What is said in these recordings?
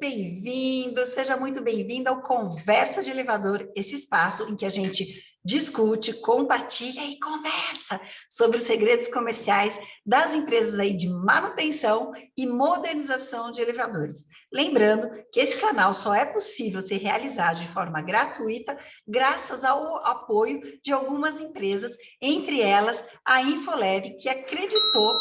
bem-vindo, seja muito bem-vinda ao Conversa de Elevador, esse espaço em que a gente discute, compartilha e conversa sobre os segredos comerciais das empresas aí de manutenção e modernização de elevadores. Lembrando que esse canal só é possível ser realizado de forma gratuita graças ao apoio de algumas empresas, entre elas a Infolev, que acreditou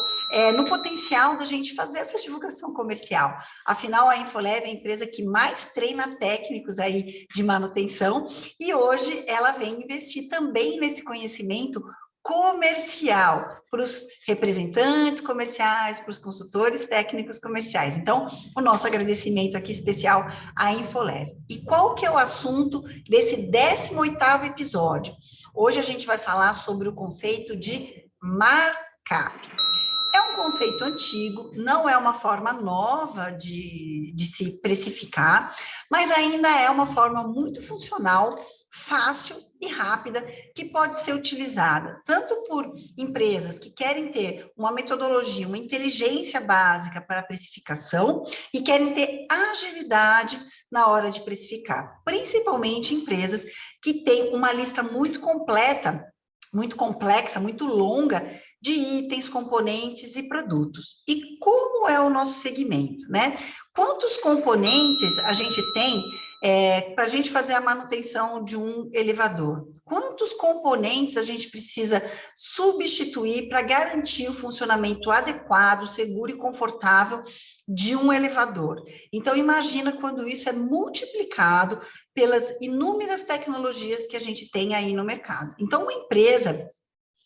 no potencial da gente fazer essa divulgação comercial. Afinal, a Infolev é a empresa que mais treina técnicos aí de manutenção e hoje ela vem investir também nesse conhecimento comercial para os representantes comerciais, para os consultores técnicos comerciais. Então, o nosso agradecimento aqui especial à Infolev. E qual que é o assunto desse 18º episódio? Hoje a gente vai falar sobre o conceito de markup. É um conceito antigo, não é uma forma nova de se precificar, mas ainda é uma forma muito funcional, fácil e rápida, que pode ser utilizada tanto por empresas que querem ter uma metodologia, uma inteligência básica para a precificação e querem ter agilidade na hora de precificar, principalmente empresas que têm uma lista muito completa, muito complexa, muito longa, de itens, componentes e produtos. E como é o nosso segmento, né? Quantos componentes a gente tem para a gente fazer a manutenção de um elevador? Quantos componentes a gente precisa substituir para garantir o funcionamento adequado, seguro e confortável de um elevador? Então, imagina quando isso é multiplicado pelas inúmeras tecnologias que a gente tem aí no mercado. Então, uma empresa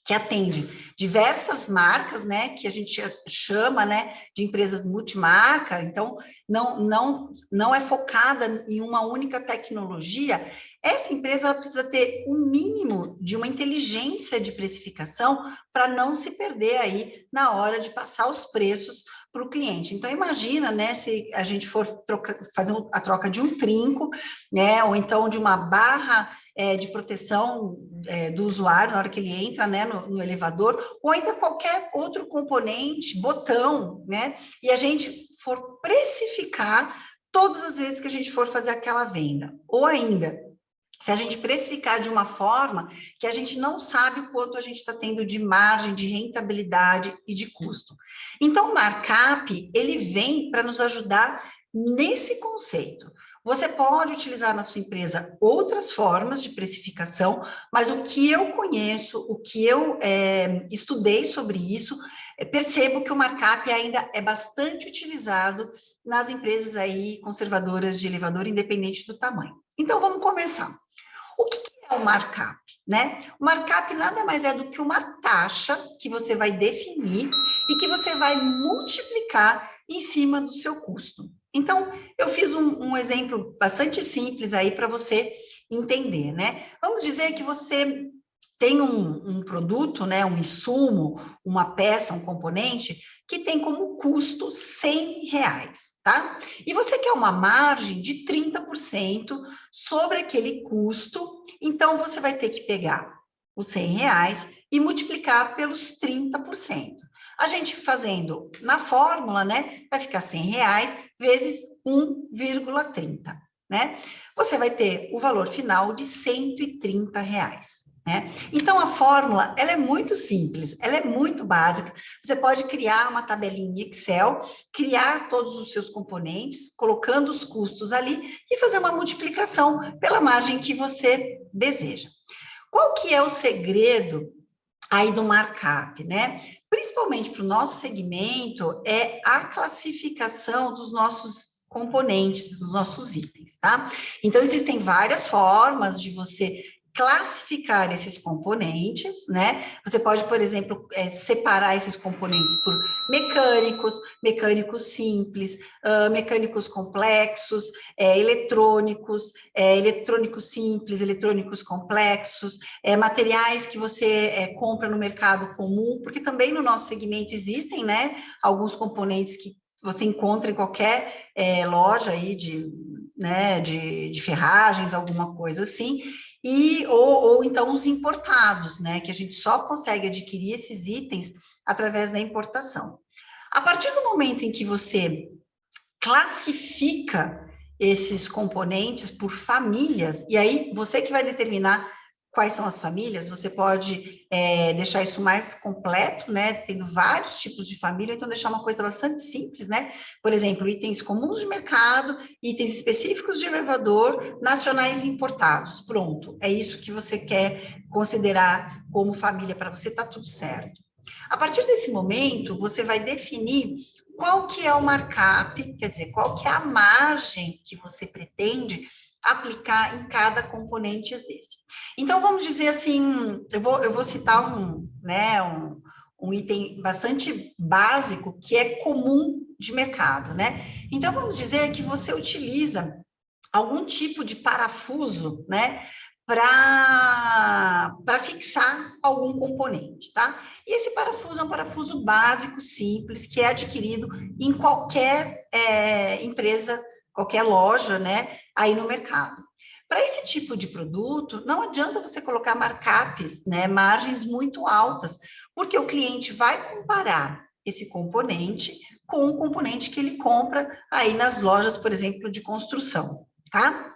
que atende diversas marcas, né, que a gente chama, né, de empresas multimarca, então não é focada em uma única tecnologia, essa empresa ela precisa ter um mínimo de uma inteligência de precificação para não se perder aí na hora de passar os preços para o cliente. Então, imagina, né, se a gente for fazer a troca de um trinco, né, ou então de uma barra de proteção do usuário na hora que ele entra, né, no elevador, ou ainda qualquer outro componente, botão, né, e a gente for precificar todas as vezes que a gente for fazer aquela venda, ou ainda, se a gente precificar de uma forma que a gente não sabe o quanto a gente está tendo de margem, de rentabilidade e de custo. Então, o markup, ele vem para nos ajudar nesse conceito. Você pode utilizar na sua empresa outras formas de precificação, mas o que eu conheço, o que eu estudei sobre isso, percebo que o markup ainda é bastante utilizado nas empresas aí conservadoras de elevador, independente do tamanho. Então, vamos começar. O que é o markup, né? O markup nada mais é do que uma taxa que você vai definir e que você vai multiplicar em cima do seu custo. Então, eu fiz um exemplo bastante simples aí para você entender, né? Vamos dizer que você tem um produto, né, um insumo, uma peça, um componente, que tem como custo R$100, tá? E você quer uma margem de 30% sobre aquele custo, então você vai ter que pegar os R$100 e multiplicar pelos 30%. A gente fazendo na fórmula, né, vai ficar R$100 vezes 1,30, né? Você vai ter o valor final de R$130. Né? Então, a fórmula, ela é muito simples, ela é muito básica, você pode criar uma tabelinha Excel, criar todos os seus componentes, colocando os custos ali e fazer uma multiplicação pela margem que você deseja. Qual que é o segredo aí do markup, né? Principalmente para o nosso segmento, é a classificação dos nossos componentes, dos nossos itens, tá? Então, existem várias formas de você classificar esses componentes, né? Você pode, por exemplo, separar esses componentes por mecânicos simples, mecânicos complexos, eletrônicos simples, eletrônicos complexos, materiais que você compra no mercado comum, porque também no nosso segmento existem, né, alguns componentes que você encontra em qualquer loja aí de ferragens, alguma coisa assim, ou então os importados, né, que a gente só consegue adquirir esses itens através da importação. A partir do momento em que você classifica esses componentes por famílias, e aí você que vai determinar quais são as famílias, você pode deixar isso mais completo, né, tendo vários tipos de família, então deixar uma coisa bastante simples, né, por exemplo, itens comuns de mercado, itens específicos de elevador, nacionais e importados, pronto, é isso que você quer considerar como família, para você tá tudo certo. A partir desse momento, você vai definir qual que é o markup, quer dizer, qual que é a margem que você pretende aplicar em cada componente desse. Então, vamos dizer assim, eu vou citar um item bastante básico que é comum de mercado, né? Então, vamos dizer que você utiliza algum tipo de parafuso, né, para fixar algum componente, tá? E esse parafuso é um parafuso básico, simples, que é adquirido em qualquer empresa, qualquer loja, né, aí no mercado. Para esse tipo de produto, não adianta você colocar markups, né, margens muito altas, porque o cliente vai comparar esse componente com o componente que ele compra aí nas lojas, por exemplo, de construção, tá?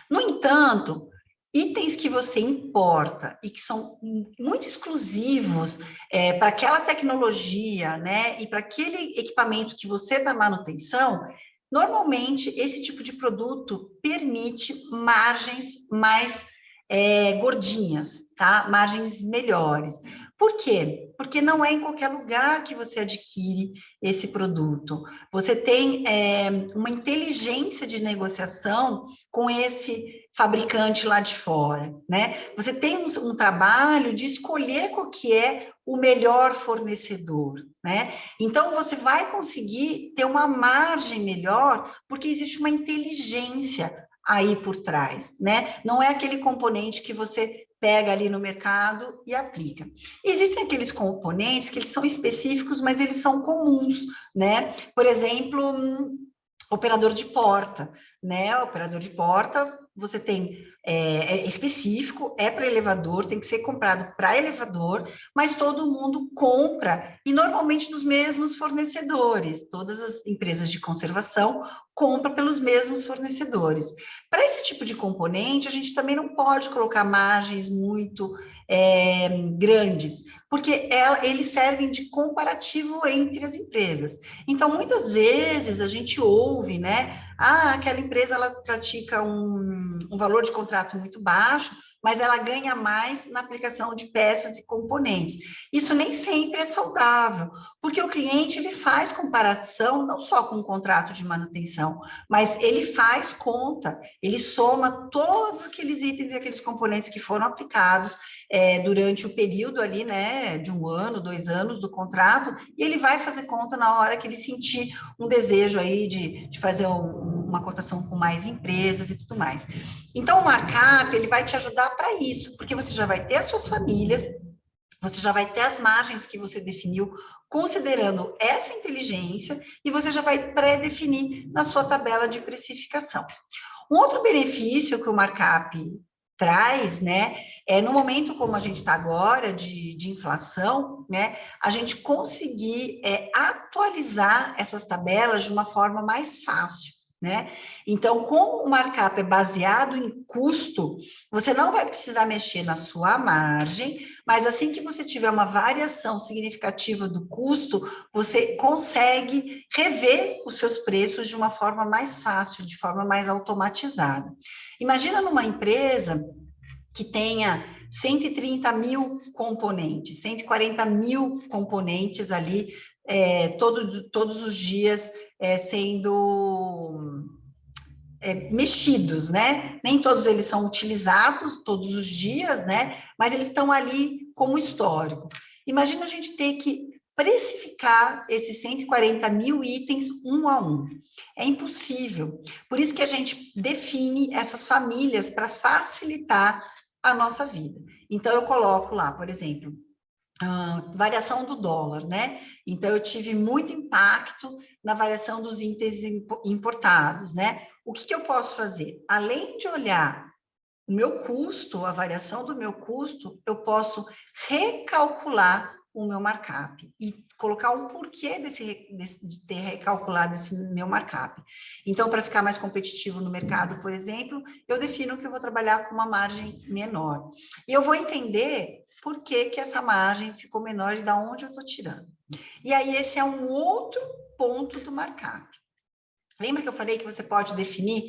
No entanto, itens que você importa e que são muito exclusivos para aquela tecnologia, né, e para aquele equipamento que você dá manutenção, normalmente esse tipo de produto permite margens mais gordinhas, tá? Margens melhores. Por quê? Porque não é em qualquer lugar que você adquire esse produto. Você tem uma inteligência de negociação com esse fabricante lá de fora, né? Você tem um trabalho de escolher qual que é o melhor fornecedor, né? Então, você vai conseguir ter uma margem melhor, porque existe uma inteligência aí por trás, né? Não é aquele componente que você pega ali no mercado e aplica. Existem aqueles componentes que eles são específicos, mas eles são comuns, né? Por exemplo, operador de porta, né? Operador de porta, você tem específico, é para elevador, tem que ser comprado para elevador, mas todo mundo compra, e normalmente dos mesmos fornecedores, todas as empresas de conservação compram pelos mesmos fornecedores. Para esse tipo de componente, a gente também não pode colocar margens muito grandes, porque eles servem de comparativo entre as empresas. Então, muitas vezes a gente ouve, né? Ah, aquela empresa ela pratica um valor de contrato muito baixo, mas ela ganha mais na aplicação de peças e componentes. Isso nem sempre é saudável, porque o cliente ele faz comparação não só com o contrato de manutenção, mas ele faz conta, ele soma todos aqueles itens e aqueles componentes que foram aplicados durante o período ali, né, de 1 ano, 2 anos do contrato, e ele vai fazer conta na hora que ele sentir um desejo aí de fazer uma cotação com mais empresas e tudo mais. Então, o markup, ele vai te ajudar para isso, porque você já vai ter as suas famílias, você já vai ter as margens que você definiu, considerando essa inteligência, e você já vai pré-definir na sua tabela de precificação. Um outro benefício que o markup traz, né, no momento como a gente está agora, de inflação, né, a gente conseguir atualizar essas tabelas de uma forma mais fácil, né? Então, como o markup é baseado em custo, você não vai precisar mexer na sua margem, mas assim que você tiver uma variação significativa do custo, você consegue rever os seus preços de uma forma mais fácil, de forma mais automatizada. Imagina numa empresa que tenha 130 mil componentes, 140 mil componentes ali, todos os dias sendo mexidos, né? Nem todos eles são utilizados todos os dias, né? Mas eles estão ali como histórico. Imagina a gente ter que precificar esses 140 mil itens um a um. É impossível. Por isso que a gente define essas famílias para facilitar a nossa vida. Então, eu coloco lá, por exemplo, variação do dólar, né? Então, eu tive muito impacto na variação dos itens importados, né? O que eu posso fazer? Além de olhar o meu custo, a variação do meu custo, eu posso recalcular o meu markup e colocar um porquê de ter recalculado esse meu markup. Então, para ficar mais competitivo no mercado, por exemplo, eu defino que eu vou trabalhar com uma margem menor. E eu vou entender por que essa margem ficou menor e da onde eu estou tirando. E aí, esse é um outro ponto do markup. Lembra que eu falei que você pode definir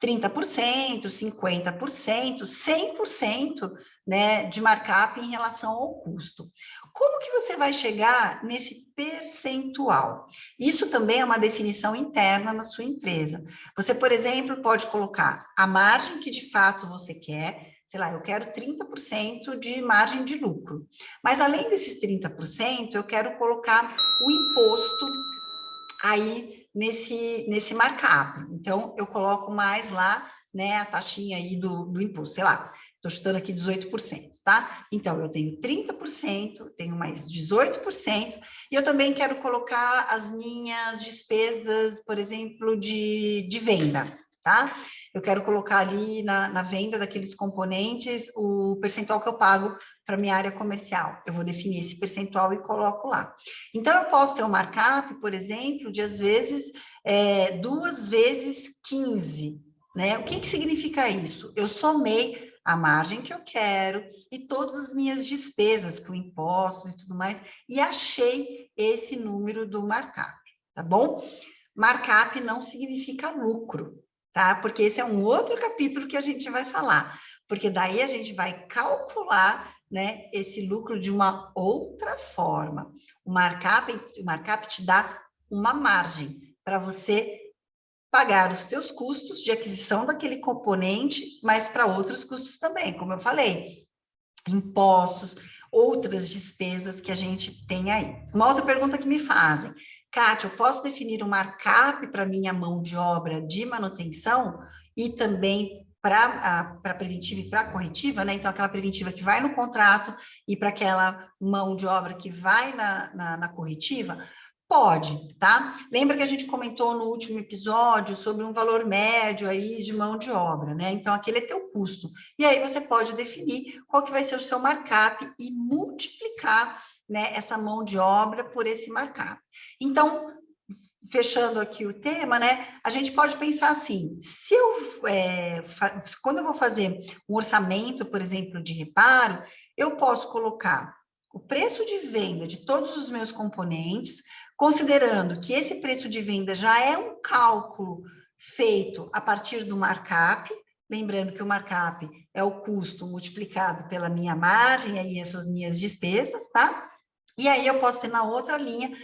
30%, 50%, 100%, né, de markup em relação ao custo. Como que você vai chegar nesse percentual? Isso também é uma definição interna na sua empresa. Você, por exemplo, pode colocar a margem que de fato você quer, sei lá, eu quero 30% de margem de lucro. Mas além desses 30%, eu quero colocar o imposto aí nesse markup. Então, eu coloco mais lá, né, a taxinha aí do imposto, sei lá, estou chutando aqui 18%, tá? Então, eu tenho 30%, tenho mais 18%, e eu também quero colocar as minhas despesas, por exemplo, de venda, tá? Eu quero colocar ali na venda daqueles componentes o percentual que eu pago para minha área comercial. Eu vou definir esse percentual e coloco lá. Então, eu posso ter um markup, por exemplo, de às vezes 2 vezes 15, né? O que significa isso? Eu somei a margem que eu quero e todas as minhas despesas com impostos e tudo mais, e achei esse número do markup, tá bom? Markup não significa lucro, tá? Porque esse é um outro capítulo que a gente vai falar, porque daí a gente vai calcular, né, esse lucro de uma outra forma. O markup te dá uma margem para você pagar os teus custos de aquisição daquele componente, mas para outros custos também, como eu falei, impostos, outras despesas que a gente tem aí. Uma outra pergunta que me fazem: Kátia, eu posso definir um markup para minha mão de obra de manutenção e também para preventiva e para corretiva, né? Então, aquela preventiva que vai no contrato e para aquela mão de obra que vai na corretiva? Pode, tá? Lembra que a gente comentou no último episódio sobre um valor médio aí de mão de obra, né? Então, aquele é teu custo. E aí você pode definir qual que vai ser o seu markup e multiplicar, né, essa mão de obra por esse markup. Então, fechando aqui o tema, né, a gente pode pensar assim, se eu, quando eu vou fazer um orçamento, por exemplo, de reparo, eu posso colocar o preço de venda de todos os meus componentes, considerando que esse preço de venda já é um cálculo feito a partir do markup, lembrando que o markup é o custo multiplicado pela minha margem, aí essas minhas despesas, tá? E aí eu posso ter na outra linha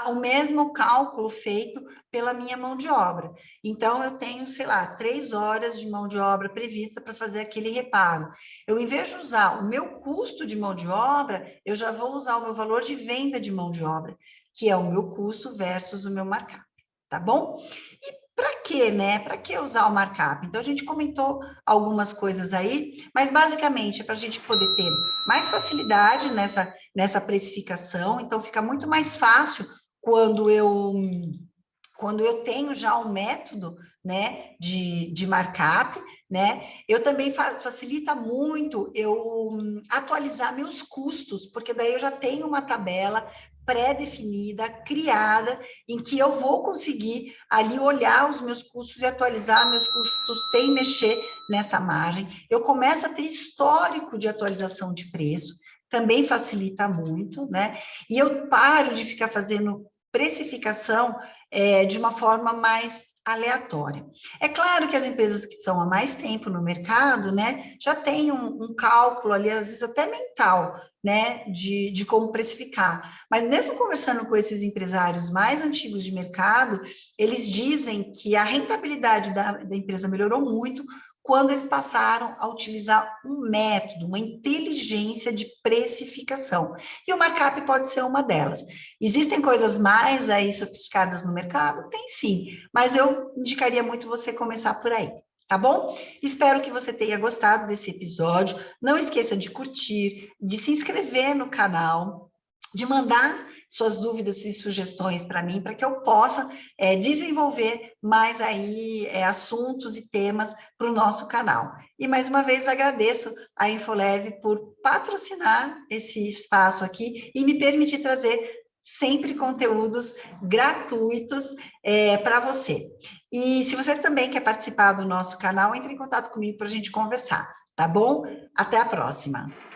o mesmo cálculo feito pela minha mão de obra. Então, eu tenho, sei lá, 3 horas de mão de obra prevista para fazer aquele reparo. Eu, em vez de usar o meu custo de mão de obra, eu já vou usar o meu valor de venda de mão de obra, que é o meu custo versus o meu markup, tá bom? E para quê, né? Para que usar o markup? Então, a gente comentou algumas coisas aí, mas basicamente é para a gente poder ter mais facilidade nessa precificação, então fica muito mais fácil quando eu tenho já um método, né, de markup, né, eu também facilita muito eu atualizar meus custos, porque daí eu já tenho uma tabela pré-definida, criada, em que eu vou conseguir ali olhar os meus custos e atualizar meus custos sem mexer nessa margem. Eu começo a ter histórico de atualização de preço, também facilita muito, né? E eu paro de ficar fazendo precificação de uma forma mais aleatória. É claro que as empresas que estão há mais tempo no mercado, né, já têm um cálculo ali, às vezes até mental, né, de como precificar. Mas mesmo conversando com esses empresários mais antigos de mercado, eles dizem que a rentabilidade da empresa melhorou muito quando eles passaram a utilizar um método, uma inteligência de precificação. E o markup pode ser uma delas. Existem coisas mais aí sofisticadas no mercado? Tem sim, mas eu indicaria muito você começar por aí. Tá bom? Espero que você tenha gostado desse episódio. Não esqueça de curtir, de se inscrever no canal, de mandar suas dúvidas e sugestões para mim, para que eu possa desenvolver mais aí assuntos e temas para o nosso canal. E mais uma vez agradeço a Infoleve por patrocinar esse espaço aqui e me permitir trazer sempre conteúdos gratuitos para você. E se você também quer participar do nosso canal, entre em contato comigo para a gente conversar, tá bom? Até a próxima!